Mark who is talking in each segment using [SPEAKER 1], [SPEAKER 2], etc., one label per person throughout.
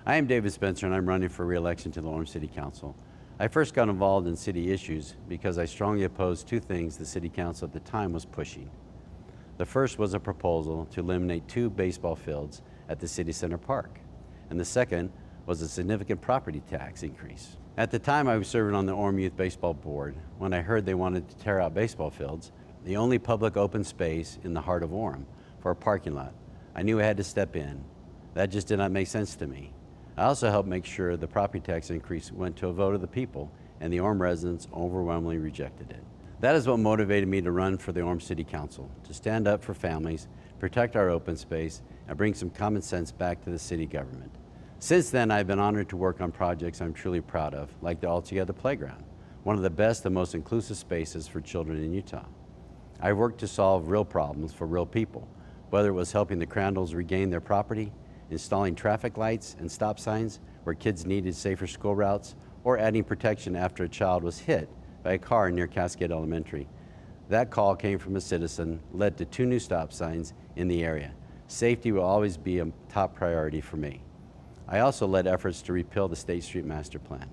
[SPEAKER 1] I am David Spencer and I'm running for re-election to the Orem City Council. I first got involved in city issues because I strongly opposed two things the City Council at the time was pushing. The first was a proposal to eliminate 2 baseball fields at the City Center Park, and the second was a significant property tax increase. At the time I was serving on the Orem Youth Baseball Board. When I heard they wanted to tear out baseball fields, the only public open space in the heart of Orem, for a parking lot, I knew I had to step in. That just did not make sense to me. I also helped make sure the property tax increase went to a vote of the people, and the Orem residents overwhelmingly rejected it. That is what motivated me to run for the Orem City Council, to stand up for families, protect our open space, and bring some common sense back to the city government. Since then, I've been honored to work on projects I'm truly proud of, like the Altogether Playground, one of the best and most inclusive spaces for children in Utah. I've worked to solve real problems for real people, whether it was helping the Crandalls regain their property, installing traffic lights and stop signs where kids needed safer school routes, or adding protection after a child was hit by a car near Cascade Elementary. That call came from a citizen, led to 2 new stop signs in the area. Safety will always be a top priority for me. I also led efforts to repeal the State Street Master Plan.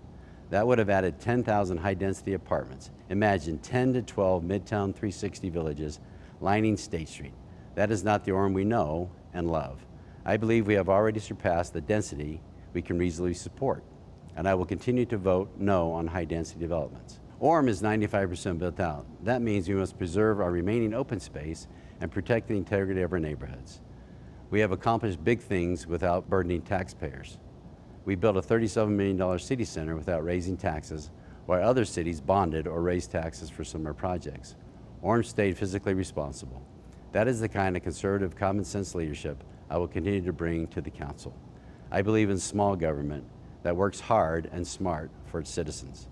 [SPEAKER 1] That would have added 10,000 high-density apartments. Imagine 10 to 12 Midtown 360 villages lining State Street. That is not the Orem we know and love. I believe we have already surpassed the density we can reasonably support, and I will continue to vote no on high-density developments. Orem is 95% built out. That means we must preserve our remaining open space and protect the integrity of our neighborhoods. We have accomplished big things without burdening taxpayers. We built a $37 million city center without raising taxes, while other cities bonded or raised taxes for similar projects. Orem stayed fiscally responsible. That is the kind of conservative, common sense leadership I will continue to bring to the council. I believe in small government that works hard and smart for its citizens.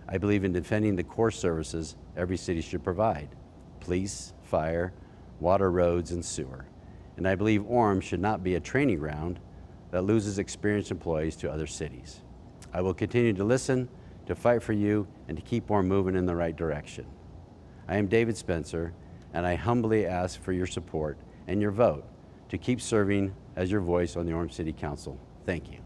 [SPEAKER 1] I believe in defending the core services every city should provide: police, fire, water, roads, and sewer. And I believe Orem should not be a training ground that loses experienced employees to other cities. I will continue to listen, to fight for you, and to keep Orem moving in the right direction. I am David Spencer, and I humbly ask for your support and your vote to keep serving as your voice on the Orem City Council. Thank you.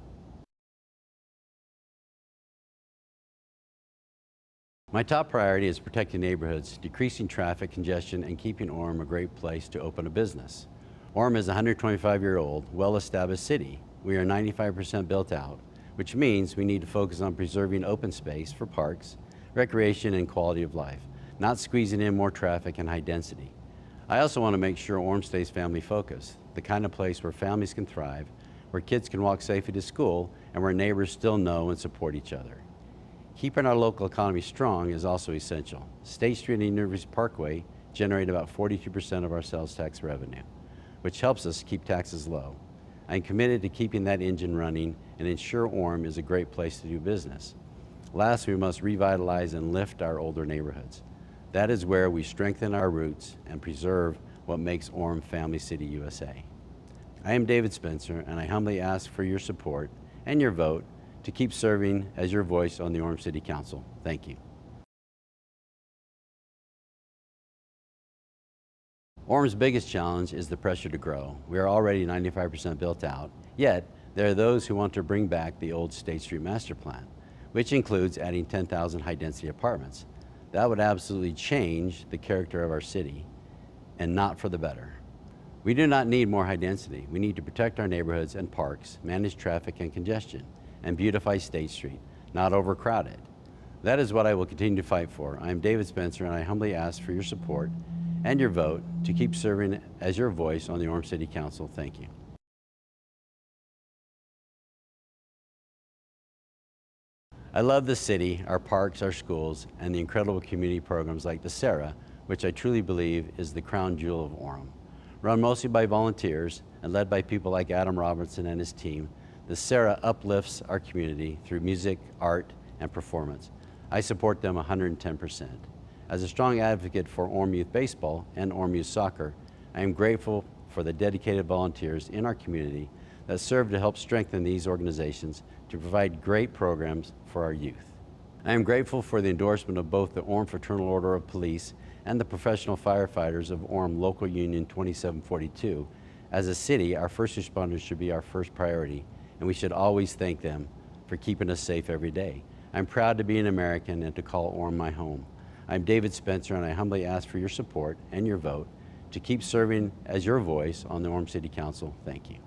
[SPEAKER 1] My top priority is protecting neighborhoods, decreasing traffic congestion, and keeping Orem a great place to open a business. Orem is a 125-year-old, well-established city. We are 95% built out, which means we need to focus on preserving open space for parks, recreation, and quality of life, not squeezing in more traffic and high density. I also want to make sure Orem stays family-focused, the kind of place where families can thrive, where kids can walk safely to school, and where neighbors still know and support each other. Keeping our local economy strong is also essential. State Street and University Parkway generate about 42% of our sales tax revenue, which helps us keep taxes low. I am committed to keeping that engine running and ensure Orem is a great place to do business. Last, we must revitalize and lift our older neighborhoods. That is where we strengthen our roots and preserve what makes Orem Family City, USA. I am David Spencer, and I humbly ask for your support and your vote to keep serving as your voice on the Orem City Council. Thank you. Orem's biggest challenge is the pressure to grow. We are already 95% built out, yet there are those who want to bring back the old State Street Master Plan, which includes adding 10,000 high-density apartments. That would absolutely change the character of our city, and not for the better. We do not need more high density. We need to protect our neighborhoods and parks, manage traffic and congestion, and beautify State Street, not overcrowd it. That is what I will continue to fight for. I am David Spencer, and I humbly ask for your support and your vote to keep serving as your voice on the Orem City Council. Thank you. I love the city, our parks, our schools, and the incredible community programs like the SARA, which I truly believe is the crown jewel of Orem. Run mostly by volunteers and led by people like Adam Robertson and his team, the SARA uplifts our community through music, art, and performance. I support them 110%. As a strong advocate for Orem Youth Baseball and Orem Youth Soccer, I am grateful for the dedicated volunteers in our community that serve to help strengthen these organizations to provide great programs for our youth. I am grateful for the endorsement of both the Orem Fraternal Order of Police and the Professional Firefighters of Orem Local Union 2742. As a city, our first responders should be our first priority, and we should always thank them for keeping us safe every day. I'm proud to be an American and to call Orem my home. I'm David Spencer, and I humbly ask for your support and your vote to keep serving as your voice on the Orem City Council. Thank you.